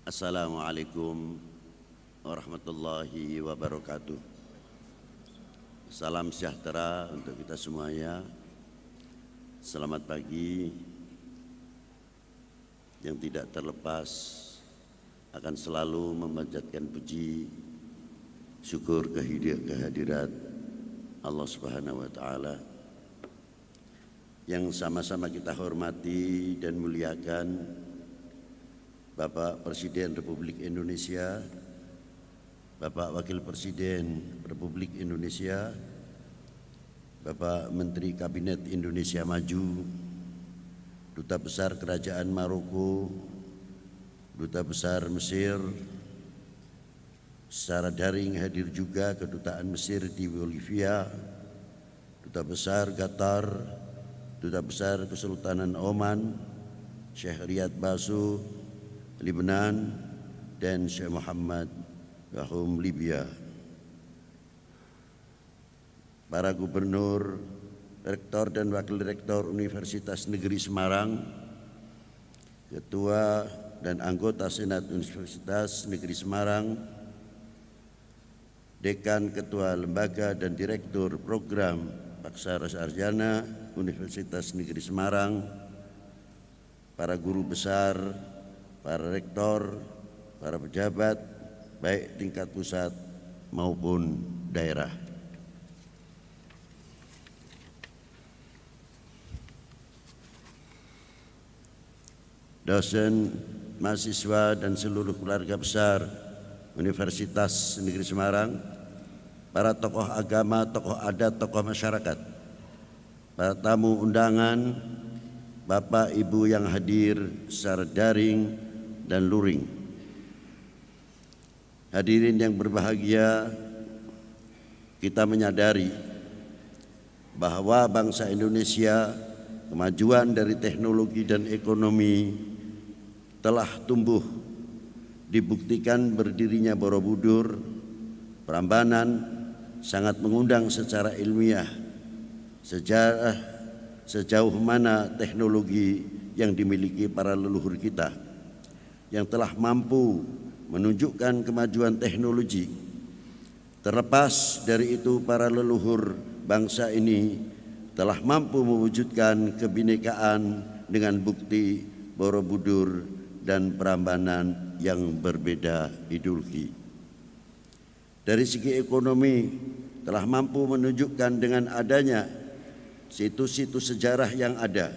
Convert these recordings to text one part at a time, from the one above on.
Assalamualaikum warahmatullahi wabarakatuh. Salam sejahtera untuk kita semuanya. Selamat pagi yang tidak terlepas akan selalu memanjatkan puji syukur kehadirat Allah Subhanahu wa taala yang sama-sama kita hormati dan muliakan Bapak Presiden Republik Indonesia, Bapak Wakil Presiden Republik Indonesia, Bapak Menteri Kabinet Indonesia Maju, Duta Besar Kerajaan Maroko, Duta Besar Mesir, secara daring hadir juga Kedutaan Mesir di Bolivia, Duta Besar Qatar, Duta Besar Kesultanan Oman, Syekh Riyad Basu, Lebanon, dan Syekh Muhammad Wahum Libya. Para gubernur, rektor dan wakil rektor Universitas Negeri Semarang, ketua dan anggota Senat Universitas Negeri Semarang, dekan, ketua lembaga dan direktur program Aksara Sarjana Universitas Negeri Semarang, para guru besar, para rektor, para pejabat, baik tingkat pusat maupun daerah. Dosen, mahasiswa, dan seluruh keluarga besar Universitas Negeri Semarang, para tokoh agama, tokoh adat, tokoh masyarakat, para tamu undangan, Bapak Ibu yang hadir secara daring dan luring. Hadirin yang berbahagia, kita menyadari bahwa bangsa Indonesia, kemajuan dari teknologi dan ekonomi telah tumbuh, dibuktikan berdirinya Borobudur, Prambanan, sangat mengundang secara ilmiah sejarah sejauh mana teknologi yang dimiliki para leluhur kita yang telah mampu menunjukkan kemajuan teknologi. Terlepas dari itu, para leluhur bangsa ini telah mampu mewujudkan kebinekaan dengan bukti Borobudur dan Prambanan yang berbeda ideologi. Dari segi ekonomi telah mampu menunjukkan dengan adanya situs-situs sejarah yang ada,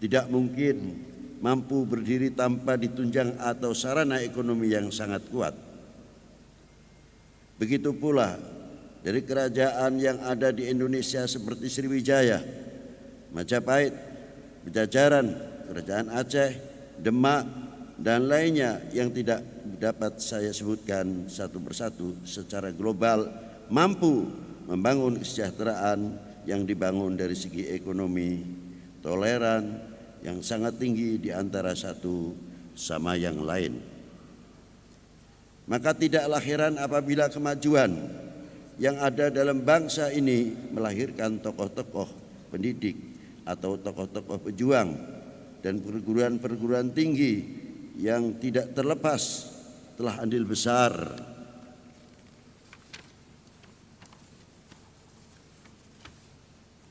tidak mungkin mampu berdiri tanpa ditunjang atau sarana ekonomi yang sangat kuat. Begitu pula dari kerajaan yang ada di Indonesia seperti Sriwijaya, Majapahit, Pajajaran, Kerajaan Aceh, Demak, dan lainnya yang tidak dapat saya sebutkan satu persatu, secara global mampu membangun kesejahteraan yang dibangun dari segi ekonomi, toleran yang sangat tinggi di antara satu sama yang lain. Maka tidaklah heran apabila kemajuan yang ada dalam bangsa ini melahirkan tokoh-tokoh pendidik atau tokoh-tokoh pejuang dan perguruan-perguruan tinggi yang tidak terlepas telah andil besar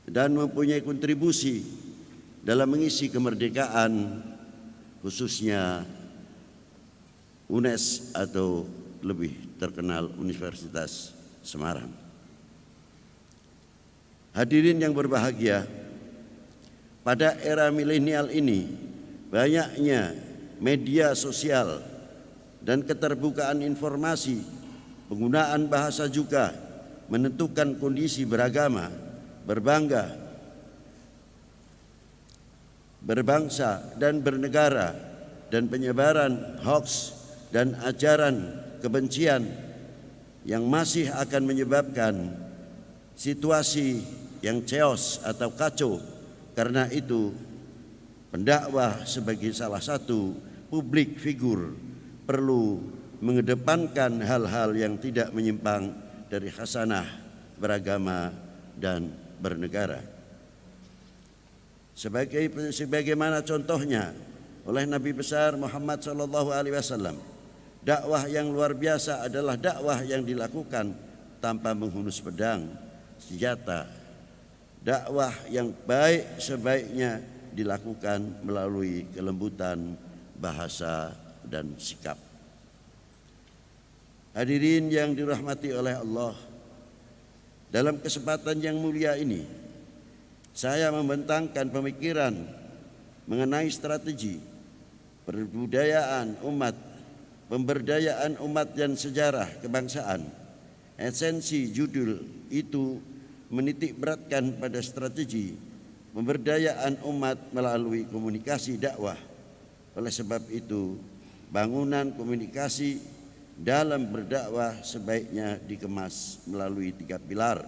dan mempunyai kontribusi dalam mengisi kemerdekaan, khususnya UNES atau lebih terkenal Universitas Semarang. Hadirin yang berbahagia, pada era milenial ini banyaknya media sosial dan keterbukaan informasi, penggunaan bahasa juga menentukan kondisi beragama, berbangga, berbangsa dan bernegara, dan penyebaran hoaks dan ajaran kebencian yang masih akan menyebabkan situasi yang chaos atau kacau. Karena itu, pendakwah sebagai salah satu publik figur perlu mengedepankan hal-hal yang tidak menyimpang dari khasanah beragama dan bernegara. Sebagaimana contohnya oleh Nabi besar Muhammad SAW. Dakwah yang luar biasa adalah dakwah yang dilakukan tanpa menghunus pedang, senjata. Dakwah yang baik sebaiknya dilakukan melalui kelembutan bahasa dan sikap. Hadirin yang dirahmati oleh Allah, dalam kesempatan yang mulia ini saya membentangkan pemikiran mengenai strategi pemberdayaan umat dan sejarah kebangsaan. Esensi judul itu menitik beratkan pada strategi pemberdayaan umat melalui komunikasi dakwah. Oleh sebab itu, bangunan komunikasi dalam berdakwah sebaiknya dikemas melalui 3 pilar,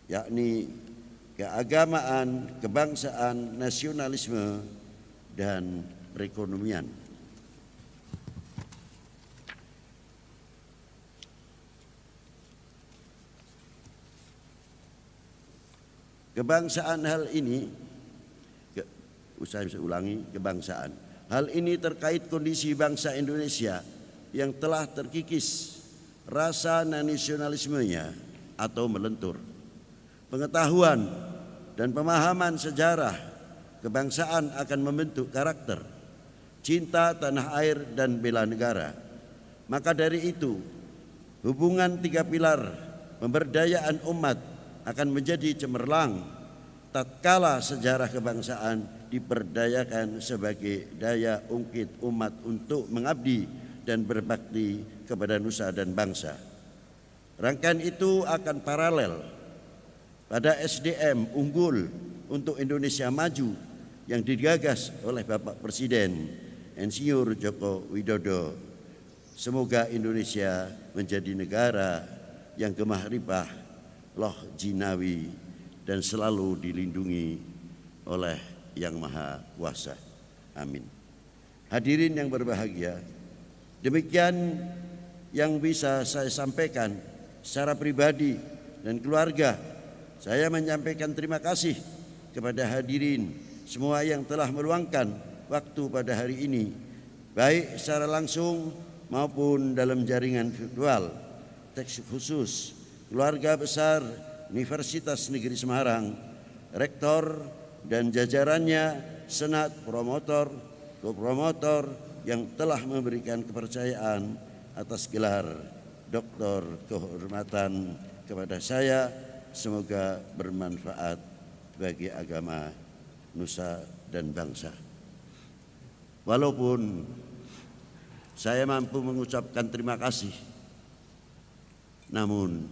yakni keagamaan, kebangsaan, nasionalisme, dan perekonomian. Kebangsaan hal ini, kebangsaan. Hal ini terkait kondisi bangsa Indonesia yang telah terkikis rasa nasionalismenya atau melentur. Pengetahuan dan pemahaman sejarah kebangsaan akan membentuk karakter cinta tanah air dan bela negara. Maka dari itu, hubungan 3 pilar pemberdayaan umat akan menjadi cemerlang tatkala sejarah kebangsaan diperdayakan sebagai daya ungkit umat untuk mengabdi dan berbakti kepada nusa dan bangsa. Rangkaian itu akan paralel pada SDM unggul untuk Indonesia maju yang digagas oleh Bapak Presiden Insinyur Joko Widodo. Semoga Indonesia menjadi negara yang gemah ripah, loh jinawi, dan selalu dilindungi oleh Yang Maha Kuasa. Amin. Hadirin yang berbahagia, demikian yang bisa saya sampaikan secara pribadi dan keluarga. Saya menyampaikan terima kasih kepada hadirin semua yang telah meluangkan waktu pada hari ini, baik secara langsung maupun dalam jaringan virtual. Teks khusus keluarga besar Universitas Negeri Semarang, rektor dan jajarannya, senat, promotor, kopromotor yang telah memberikan kepercayaan atas gelar doktor kehormatan kepada saya. Semoga bermanfaat bagi agama, nusa, dan bangsa. Walaupun saya mampu mengucapkan terima kasih, namun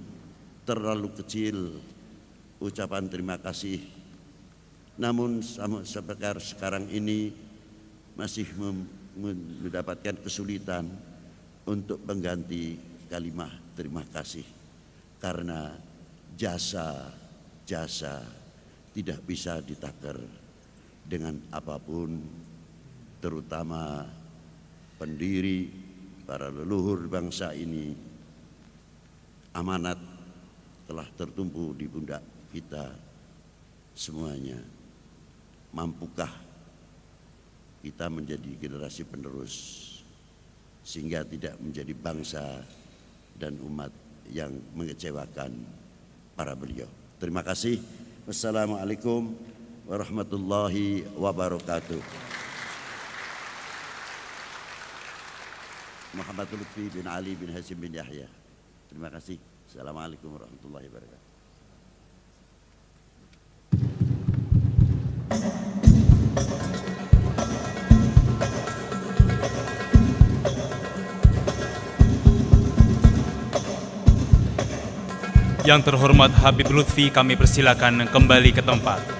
terlalu kecil ucapan terima kasih. Namun sampai sekarang ini masih mendapatkan kesulitan untuk mengganti kalimat terima kasih, karena jasa tidak bisa ditakar dengan apapun, terutama pendiri para leluhur bangsa ini. Amanat telah tertumpu di pundak kita semuanya. Mampukah kita menjadi generasi penerus sehingga tidak menjadi bangsa dan umat yang mengecewakan para beliau. Terima kasih. Wassalamualaikum warahmatullahi wabarakatuh. Muhammad Lutfi bin Ali bin Hasim bin Yahya. Terima kasih. Assalamualaikum warahmatullahi wabarakatuh. Yang terhormat Habib Lutfi, kami persilakan kembali ke tempat.